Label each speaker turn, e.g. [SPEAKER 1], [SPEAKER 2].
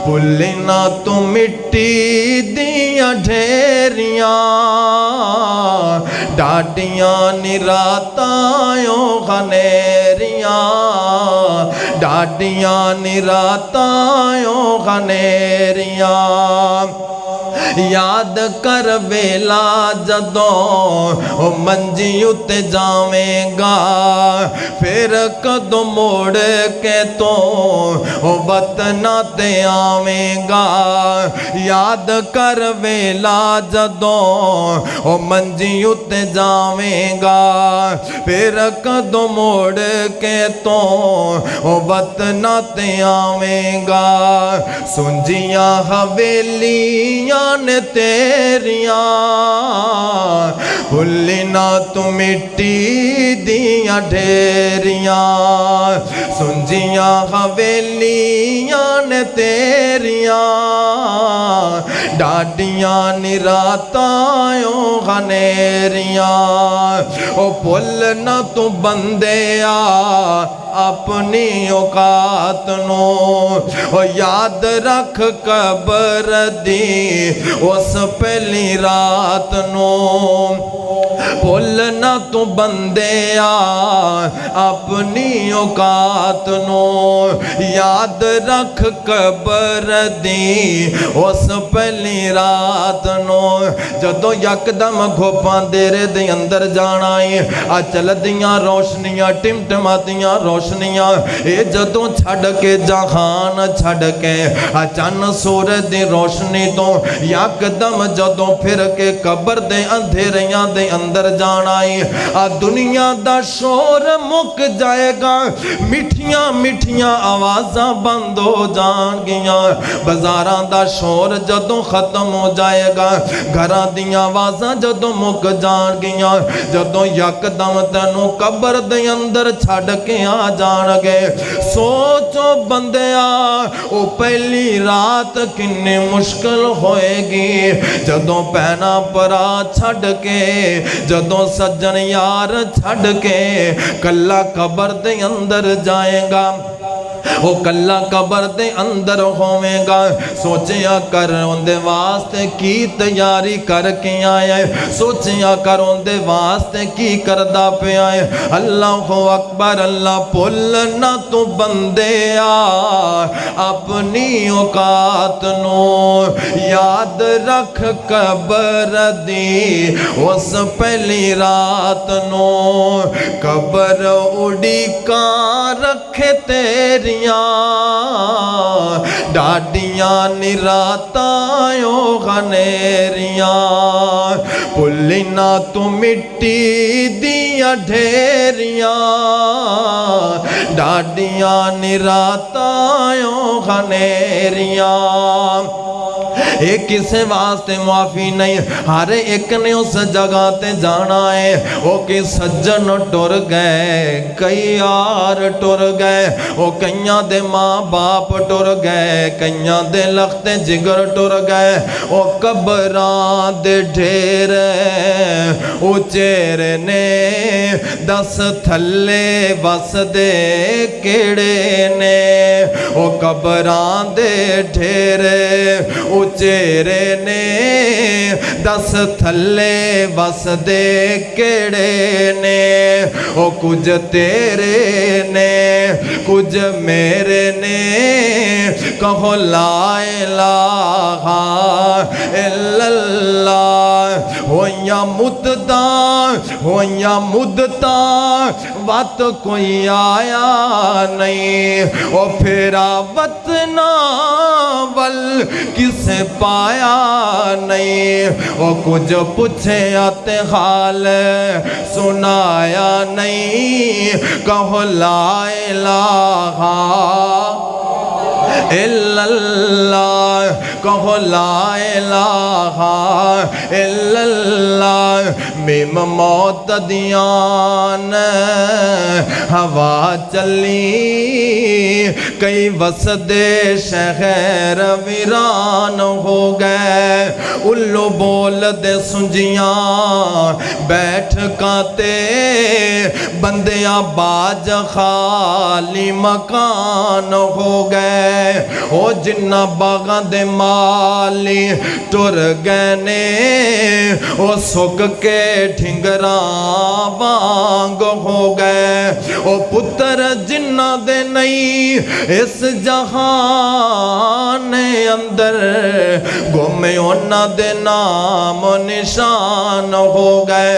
[SPEAKER 1] भुलना तू मिट्टी दियां ढेरियां डाडियां निरातायों खनेरियां डाडियां निरातायों खनेरियां याद कर वेला जदों मंजी उत्ते जावेगा फिर कदों मोड़ के तो वतना ते आवेगा याद कर वेला जदों मंजी उत्ते जावेगा फिर कदों मोड़ के तो वतना ते आवेगा सुंजियां हवेलियां ने तेरियां भुलना तू मिट्टी दियां ढेरियां सुंजियां हवेलियां ने तेरियां डाडियां निरातायों खनेरियां ओ भुलना तू बंदे अपनी औकात नो ओ याद रख कबर दी उस पहली रात नो भुलना तू बंदे अपनी औकात नो याद रख कबर दी उस पहली रात नो जदों यकदम घोपां देरे दे अंदर जाना है आ चलदियां रोशनियां टिमटिमातियां रोशनियां ये जदों छड़ के जहान छड़ के चन्न सूरज दी रोशनी तो यकदम जदों फिर के कबर दे अंधेरियां दे अंदर जाना है आ दुनिया दा शोर मुक जाएगा मिठियां मिठियां आवाज़ां बंद हो जाएंगियां बाजारां दा शोर जदों खत्म हो जाएगा घरां दियां आवाज़ां जदों मुक जाएंगियां जदों यकदम तैनूं कबर दे अंदर छड़ के आ जाणगे सोचो बंदिया ओ पहली रात किन्नी मुश्किल होएगी जदों भैणां भरा छड़ के जदों सज्जन यार छड़ के कल्ला कबर दे अंदर जाएगा वो कल्ला कबर दे अंदर होवेगा सोचिया कर उनदे वास्ते की तैयारी करके आया सोचिया कर उनदे वास्ते की करदा पिया अल्लाह अकबर अल्लाह भुलना तू बंदे अपनी औकात नो याद रख कबर दी उस पहली रात नो कबर उड़ीका रखे तेरियां डाडियां निरातायों खनेरियां भुलना तू मिट्टी दियां ढेरियां डाडियां निरातायों खनेरियां ये किसे वास्ते माफी नहीं हर एक ने उस जगह ते जाना है वो कि सज्जन टुर गए कई यार टुर गए वो कईयां दे माँ बाप टुर गए कईयां दे लखते जिगर टुर गए वो कबरां दे ढेर उचेरे ने दस थल्ले वस दे केड़े ने वो कबरां दे ढेर उचेरे ने दस थल्ले वस दे केड़े ने ओ कुछ तेरे ने कुछ मेरे ने कहो ला इलाहा इल्लल्लाह होया मुद्दता वत कोई आया नहीं ओ फेरा वतना वल किसे पाया नहीं ओ कुछ पूछे आते हाल सुनाया नहीं कहो ला इलाहा इल्लल्लाह कहो ला इलाहा इल्लल्लाह। मीम मौत दियान हवा चली, कई वसदे शहर वीरान हो गए। उल्लू बोल दे सुंजियां बैठ काते, बंदियां बाज खाली मकान हो गए। ओ जिन्ना बागां दे माली टुर गए ने, ओ सुक के ठिंगरा वांग हो गए। ओ पुत्र जिन्ना दे नहीं इस जहान अंदर, गुम उन्ना दे नाम निशान हो गए।